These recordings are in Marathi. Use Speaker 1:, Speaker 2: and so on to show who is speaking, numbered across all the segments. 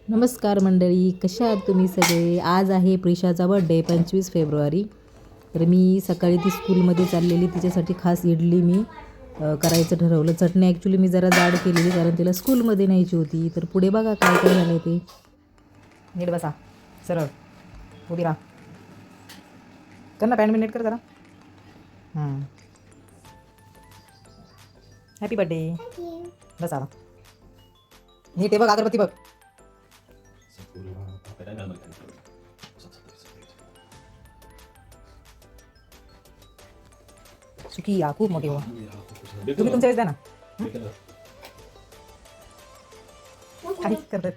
Speaker 1: नमस्कार मंडळी, कशा आहात तुम्ही सगळे. आज आहे प्रिशाचा बर्थडे 25 फेब्रुवारी. तर मी सकाळी ती स्कूलमध्ये चाललेली, तिच्यासाठी खास इडली मी करायचं ठरवलं. चटणी ॲक्च्युली मी जरा जाड केलेली कारण तिला स्कूलमध्ये न्यायची होती. तर पुढे बघा काय काय झालं ते. नीट बसा, सरळ उभी राहा. कर ना पॅन्ट नीट कर जरा. Happy birthday. बसा नीट आहे बघ, अगरबत्ती बघ. सुखी या खूप मोठी हो. तुम्ही तुमच्या वेळेस द्या ना. काही करतात.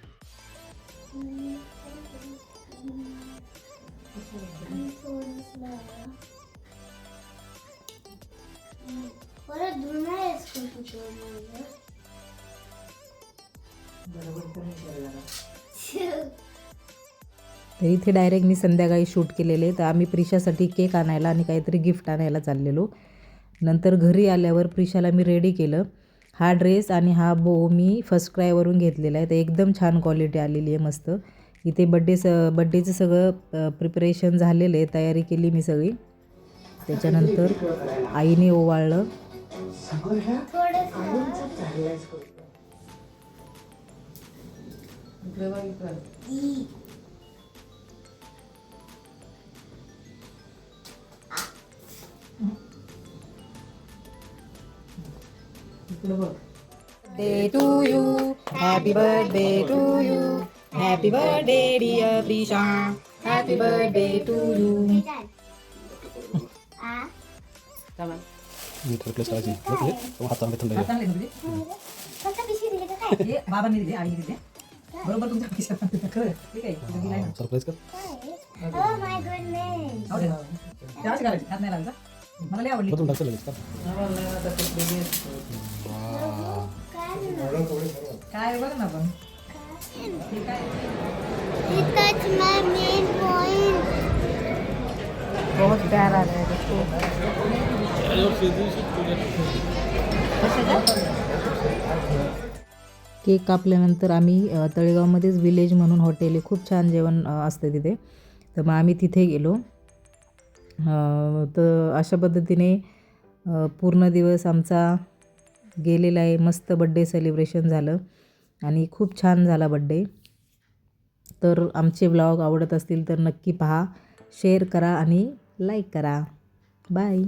Speaker 1: तर इथे डायरेक्ट मी संध्याकाळी शूट केलेले. तर आम्ही प्रिशासाठी केक आणायला आणि काहीतरी गिफ्ट आणायला चाललेलो. नंतर घरी आल्यावर प्रिशाला मी रेडी केलं. हा ड्रेस आणि हा बो मी फर्स्ट क्रायवरून घेतलेला आहे. तर एकदम छान क्वालिटी आलेली आहे, मस्त. इथे बड्डेचं सगळं प्रिपरेशन झालेलं आहे, तयारी केली मी सगळी. त्याच्यानंतर आईने ओवाळलं. Birthday to you, happy birthday to you, happy birthday dear Prisha, happy birthday to you.
Speaker 2: मी तर प्लेस करायची हात चांगले थंड
Speaker 1: बाबांनी दिले, आईने दिले, बरोबर तुमच्या खिशात. ठीक आहे,
Speaker 2: सरप्राईज कर.
Speaker 1: हात नाही लावायचा. मला लय आवडली.
Speaker 2: बदलून टाकतं लगेच का?
Speaker 1: काय बघ ना पण. बहुत प्यारा है. केक कापल्यानंतर आम्ही तळेगावमध्येच विलेज म्हणून हॉटेल आहे, खूप छान जेवण असतं तिथे. तर मग आम्ही तिथे गेलो. तर अशा पद्धतीने पूर्ण दिवस आमचा गेलेला आहे. मस्त बड्डे सेलिब्रेशन झालं आणि खूप छान झाला बड्डे. तर आमचे ब्लॉग आवडत असतील तर नक्की पहा, शेअर करा आणि लाईक करा. बाय.